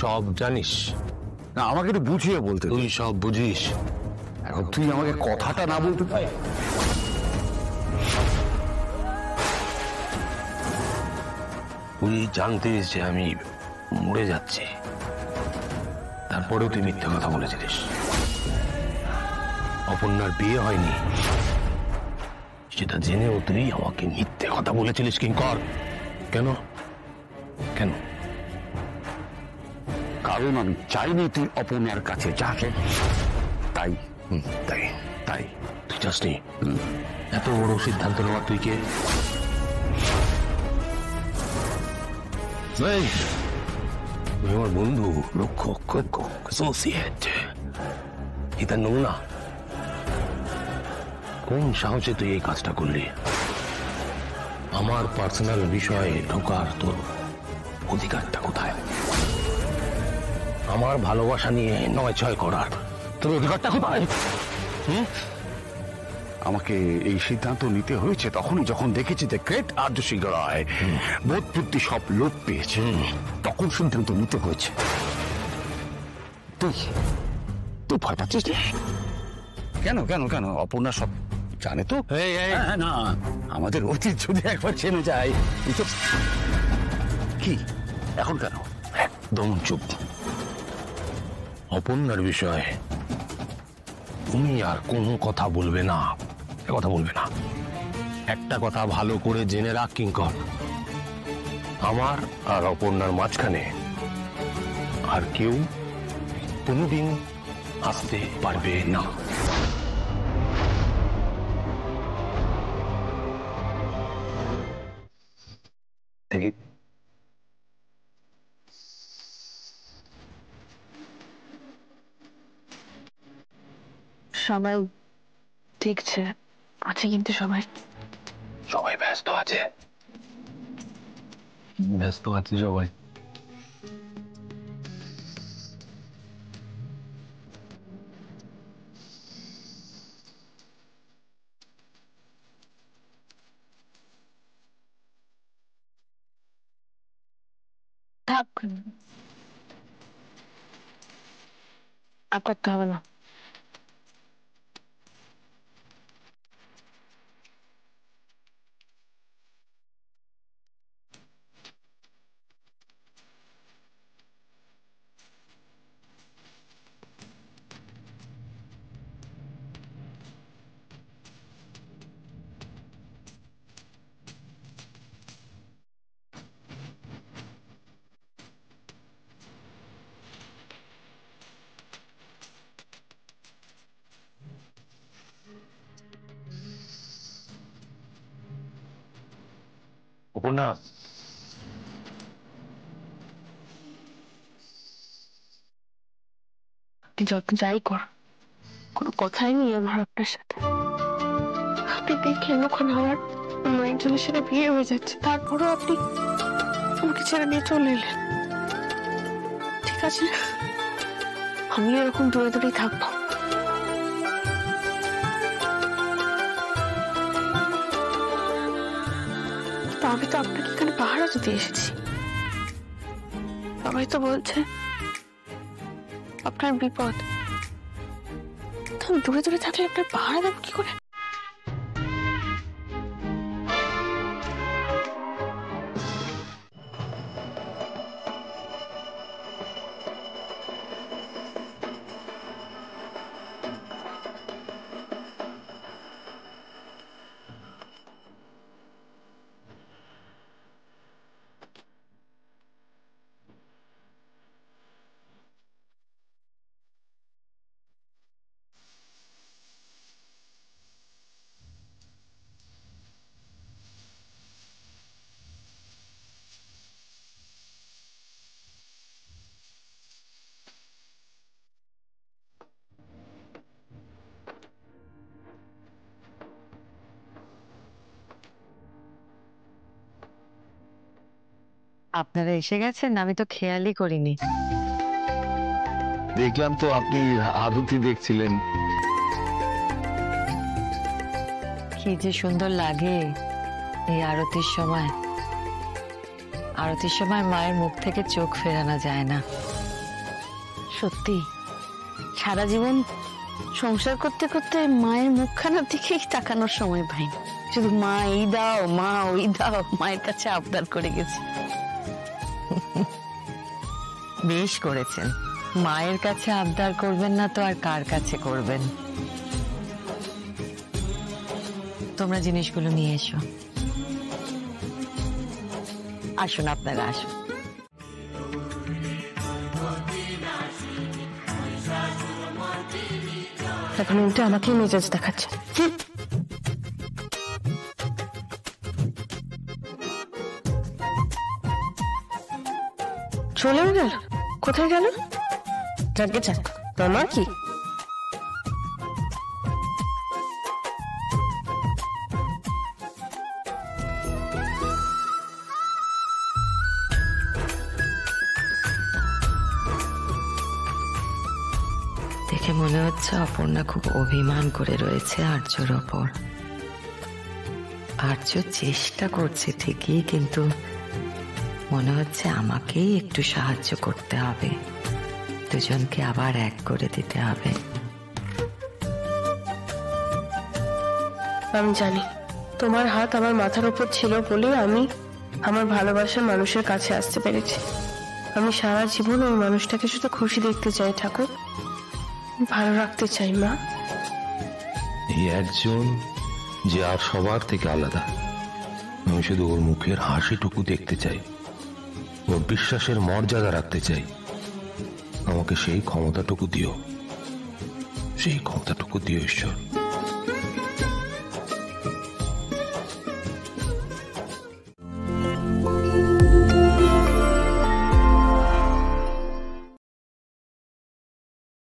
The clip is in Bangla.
সব জানিস? না, আমাকে একটু বুঝিয়ে বলতে। তুই সব বুঝিস। এখন তুই আমাকে কথাটা না বলতে পাই? তুই জানতিস যে আমি মরে যাচ্ছি, তারপরেও তুই মিথ্যে কথা বলেছিলিস। অপর্ণার বিয়ে হয়নি সেটা জেনেও তুই আমাকে মিথ্যে কথা বলেছিলিস কিঙ্কর। কেন কেন? কারণ আমি চাইনি তুই অপর্ণার কাছে যাস, তাই। তাই তাই তুই চাসনি? এত বড় সিদ্ধান্ত নেওয়া তুই কে? তুই আমার বন্ধু, রক্ষক, অ্যাসোসিয়েট। এটা নমুনা। কোন সাহসে তুই এই কাজটা করলি? আমার পার্সোনাল বিষয়ে ঢোকার তোর অধিকারটা কোথায়? আমার ভালোবাসা নিয়ে নয় ছয় করার তোর অধিকারটা কোথায়? আমাকে এই সিদ্ধান্ত নিতে হয়েছে তখনই যখন দেখেছি যে গ্রেট আর্য সিংহ রায় বোধ বুদ্ধি সব লোপ পেয়েছে, তখন সিদ্ধান্ত নিতে হয়েছে। তুই তুই ভয় পাচ্ছিস? কেন কেন কেন? অপর্ণা সব জানে তো। না, আমাদের অতীত যদি একবার চেনে যায়। কি এখন কেন? একদম চুপ। অপর্ণার বিষয়ে তুমি আর কোনো কথা বলবে না, কথা বলবে না। একটা কথা ভালো করে জেনে রাখ কিঙ্কর, আমার আর অপর্ণার মাঝখানে আর কেউ কোনোদিন আসতে পারবে না। দেখি সবাই দেখছে আছে, কিন্তু সবাই ব্যস্ত আছে, সবাই। থাক, আর করতে হবে না। অপর্ণা, আপনি যত যাই কর, কোনো কথাই নেই আমার আপনার সাথে। আপনি দেখলেন ওখানে আমার অন্য একজনের সাথে বিয়ে হয়ে যাচ্ছে, তারপরেও আপনি আমাকে ছেড়ে নিয়ে চলে এলেন। ঠিক আছে, আমি এরকম দূরে দূরেই থাকবো। আমি তো আপনাকে এখানে পাহারা দিতে এসেছি। সবাই তো বলছে আপনার বিপদ, তো আমি দূরে দূরে থাকলে আপনার পাহারা দেবো কি করে? আপনারা এসে গেছেন, আমি তো খেয়ালই করিনি। দেখলাম তো আপনি আরতি দেখছিলেন। কি যে সুন্দর লাগে এই আরতির সময়। আরতির সময় মায়ের মুখ থেকে চোখ ফেরানো যায় না। সত্যি সারা জীবন সংসার করতে করতে মায়ের মুখখানার দিকেই তাকানোর সময় পাইনি। শুধু মা এই দাও, মা ওই দাও, মায়ের কাছে আবদার করে গেছি। বেশ করেছেন, মায়ের কাছে আবদার করবেন না তো আর কার কাছে করবেন। তোমরা জিনিসগুলো নিয়ে এসো। আসুন, আপনারা আসুন। এখন উল্টে আমাকে মেজাজ দেখাচ্ছে। চলেও গেল? কোথায় গেল? যাকে যাক, মামা কি দেখে মনে হচ্ছে অপর্ণা খুব অভিমান করে রয়েছে আর্যর ওপর। আর্য চেষ্টা করছে ঠিকই, কিন্তু মনে হচ্ছে আমাকেই একটু সাহায্য করতে হবে, দুজনকে আবার এক করে দিতে হবে। আমি জানি তোমার হাত আমার মাথার উপর ছিল বলে আমি আমার ভালোবাসার মানুষের কাছে আসতে পেরেছি। আমি সারা জীবন ওই মানুষটাকে শুধু খুশি দেখতে চাই ঠাকুর, ভালো রাখতে চাই মা। এই একজন যে আর সবার থেকে আলাদা, আমি শুধু ওর মুখের হাসিটুকু দেখতে চাই, ওর বিশ্বাসের মর্যাদা রাখতে চাই। আমাকে সেই ক্ষমতাটুকু দিও, সেই ক্ষমতাটুকু দিও ঈশ্বর।